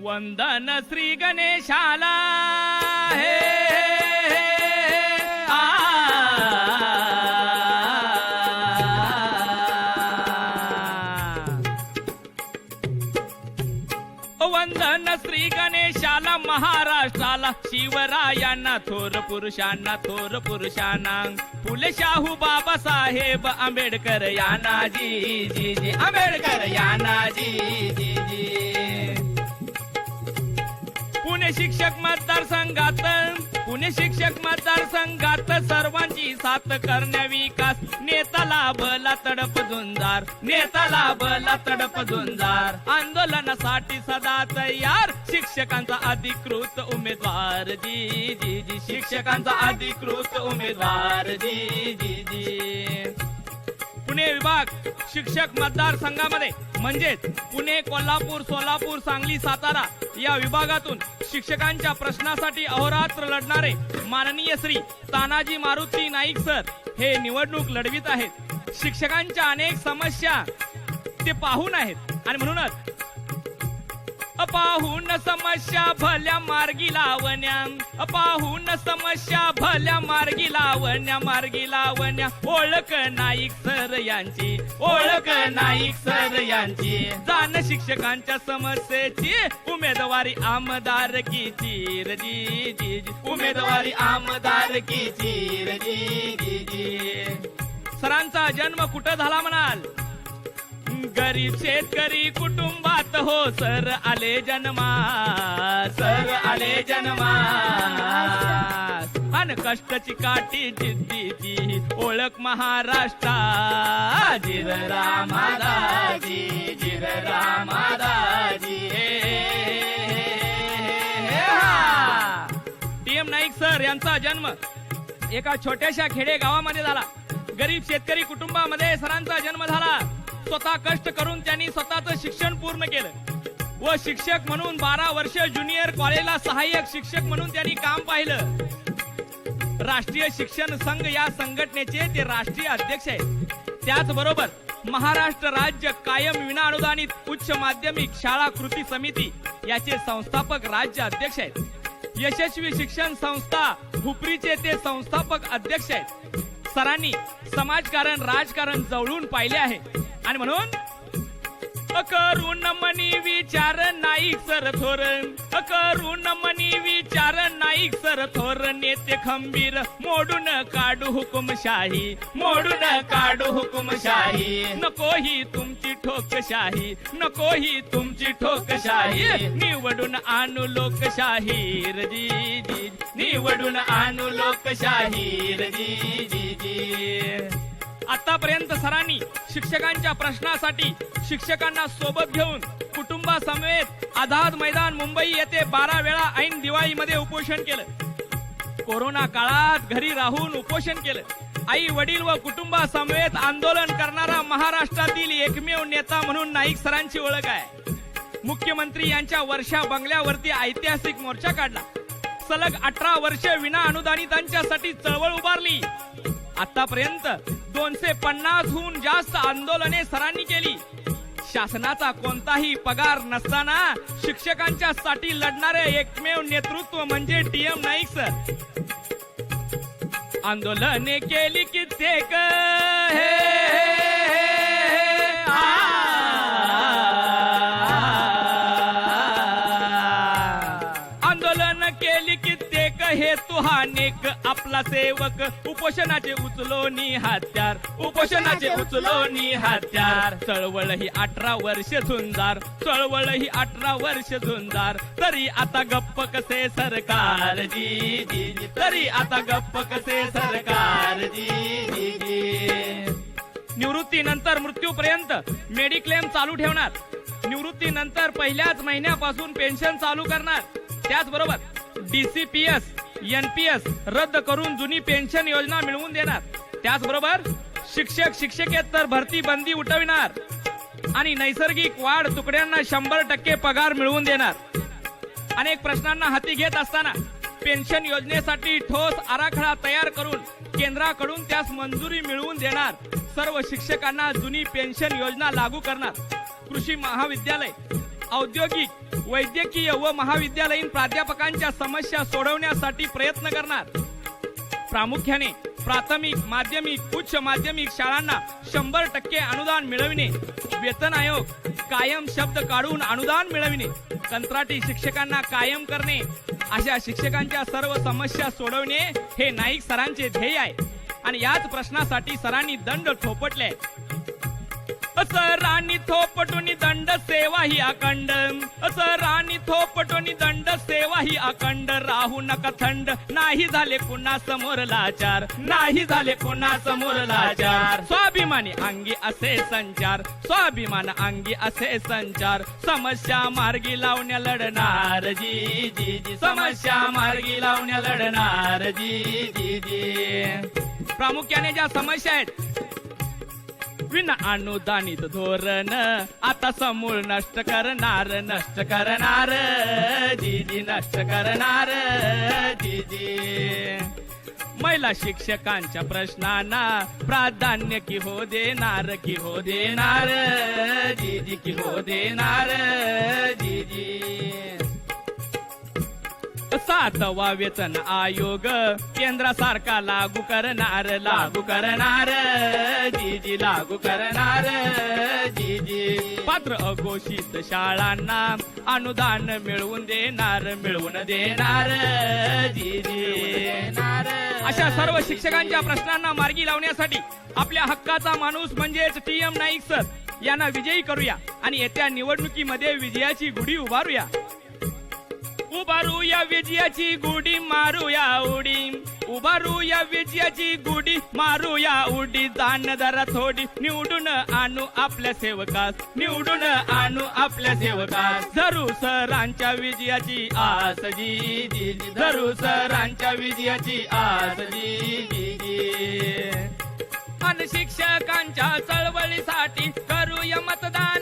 वंदन श्री गणेशाला हे वंदन श्री गणेशाला महाराष्ट्राला शिवरायांना थोर पुरुषांना फुले शाहू बाबासाहेब आंबेडकर यांना जी जी जी आंबेडकर यांना जी जी जी पुणे शिक्षक मतदारसंघात सर्वांची साथ करण्या विकास नेता लाभला तडप झुंजार आंदोलनासाठी सदा तयार शिक्षकांचा अधिकृत उमेदवार जी जी जी शिक्षकांचा अधिकृत उमेदवार जी जी जी पुणे विभाग शिक्षक मतदारसंघामध्ये म्हणजेच पुणे, कोल्हापूर, सोलापूर, सांगली, सातारा या विभागातून शिक्षकांच्या प्रश्नासाठी अहोरात्र लढणारे माननीय श्री तानाजी मारुती नाईक सर हे निवडणूक लढवित आहेत. शिक्षकांच्या अनेक समस्या ते पाहून आहेत आणि म्हणूनच पाहून समस्या भल्या मार्गी लावण्या ओळख नाईक सर यांची जाण शिक्षकांच्या समस्येची उमेदवारी आमदारकीची जी जी उमेदवारी आमदारकीची जी जी जी सरांचा जन्म कुठं झाला म्हणाल? गरीब शेतकरी कुटुंबात हो सर आले जन्मास अन कष्टाची काठी जिद्दीची ओळख महाराष्ट्रा जिर रामादाजी टीएम नाईक सर यांचा जन्म एका छोट्याशा खेडे गावामध्ये झाला. गरीब शेतकरी कुटुंबामध्ये सरांचा जन्म झाला. स्वतः कष्ट करून त्यांनी स्वतःचं शिक्षण पूर्ण केलं व शिक्षक म्हणून 12 वर्ष ज्युनियर कॉलेजला सहाय्यक शिक्षक म्हणून त्यांनी काम पाहिलं. राष्ट्रीय शिक्षण संघ या संघटनेचे ते राष्ट्रीय अध्यक्ष आहेत. त्याचबरोबर महाराष्ट्र राज्य कायम विनाअनुदानित उच्च माध्यमिक शाळा कृती समिती याचे संस्थापक राज्य अध्यक्ष आहेत. यशस्वी शिक्षण संस्था हुपरीचे ते संस्थापक अध्यक्ष आहेत. सरांनी समाजकारण राजकारण जवळून पाहिले आहे आणि म्हणून करून मनी विचार नाईक सर थोर नेते खंबीर मोडून काढू हुकुमशाही नको ही तुमची ठोकशाही निवडून आणू लोकशाहीर जी जी निवडून आणू लोकशाहीर जी जी जी आतापर्यंत सरांनी शिक्षकांच्या प्रश्नासाठी शिक्षकांना सोबत घेऊन कुटुंबासमवेत आझाद मैदान मुंबई येथे 12 वेळा ऐन दिवाळीमध्ये उपोषण केलं. कोरोना काळात घरी राहून उपोषण केलं. आई वडील व कुटुंबासमवेत आंदोलन करणारा महाराष्ट्रातील एकमेव नेता म्हणून नाईक सरांची ओळख आहे. मुख्यमंत्री यांच्या वर्षा बंगल्यावरती ऐतिहासिक मोर्चा काढला. सलग 18 वर्ष विना अनुदानितांच्यासाठी चळवळ उभारली. आतापर्यंत 250हून जास्त आंदोलने सरांनी केली. शासनाचा कोणताही पगार नसताना शिक्षकांच्या साठी लढणारे एकमेव नेतृत्व म्हणजे टीएम नाईक सर. आंदोलने केली कित्येक आंदोलन केली कित्येक हे तुहानेक आपला सेवक उपोषणाचे उचलोनी हत्यार चळवळ ही 18 वर्ष झुंजार तरी आता गप्प कसे सरकार जी जी तरी आता गप्प कसे सरकार जी जी जी निवृत्तीनंतर मृत्यूपर्यंत मेडिक्लेम चालू ठेवणार. निवृत्तीनंतर पहिल्याच महिन्यापासून पेन्शन चालू करणार. त्याचबरोबर डीसीपीएस एनपीएस रद्द करून जुनी पेन्शन योजना मिळवून देणार. त्याचबरोबर शिक्षकेतर भरती बंदी उठविणार आणि नैसर्गिक वाढ तुकड्यांना 100% पगार मिळवून देणार. अनेक प्रश्नांना हाती घेत असताना पेन्शन योजनेसाठी ठोस आराखडा तयार करून केंद्राकडून त्यास मंजुरी मिळवून देणार. सर्व शिक्षकांना जुनी पेन्शन योजना लागू करणार. कृषी महाविद्यालय, औद्योगिक, वैद्यकीय व महाविद्यालयीन प्राध्यापकांच्या समस्या सोडवण्यासाठी प्रयत्न करणार. प्रामुख्याने प्राथमिक, माध्यमिक, उच्च माध्यमिक शाळांना 100% अनुदान मिळविणे. वेतन आयोग कायम शब्द काढून अनुदान मिळविणे. कंत्राटी शिक्षकांना कायम करणे. अशा शिक्षकांच्या सर्व समस्या सोडवणे हे नाईक सरांचे ध्येय आहे. आणि याच प्रश्नासाठी सरांनी दंड थोपटले. सरांनी थोपटून दंड सेवा ही अखंड. सरांनी थोपटून दंड सेवा ही अखंड. राहू नका थंड. नाही झाले पुन्हा समोर लाचार. नाही झाले पुन्हा समोर लाचार. स्वाभिमानी अंगी असे संचार. स्वाभिमान अंगी असे संचार. समस्या मार्गी लावण्या लढणार जी जी जी. समस्या मार्गी लावण्या लढणार जी जी जी. प्रामुख्याने ज्या समस्या आहेत, विना अनुदानित धोरण आता समूळ नष्ट करणार. नष्ट करणार जी जी. नष्ट करणार जी जी. महिला शिक्षकांच्या प्रश्नांना प्राधान्य की हो देणार. की हो देणार जी जी. की हो देणार जी जी. 7वा वेतन आयोग केंद्रासारखा लागू करणार. लागू करणार जी जी. लागू करणार जी जी. पात्र अघोषित शाळांना अनुदान मिळवून देणार. मिळवून देणार जी जी. अशा सर्व शिक्षकांच्या प्रश्नांना मार्गी लावण्यासाठी आपल्या हक्काचा माणूस म्हणजेच TM नाईक सर यांना विजयी करूया आणि येत्या निवडणुकीमध्ये विजयाची गुढी उभारूया. उभारूया विजयाची गुढी मारूया उडी. उभारूया विजयाची गुढी मारूया उडी. दान जरा थोडी निवडून आणू आपल्या सेवकास. निवडून आणू आपल्या सेवकास. धरू सरांच्या विजयाची आस जी जी जी. धरू सरांच्या विजयाची आस जी जी जी. अन शिक्षकांच्या चळवळीसाठी करूया मतदान.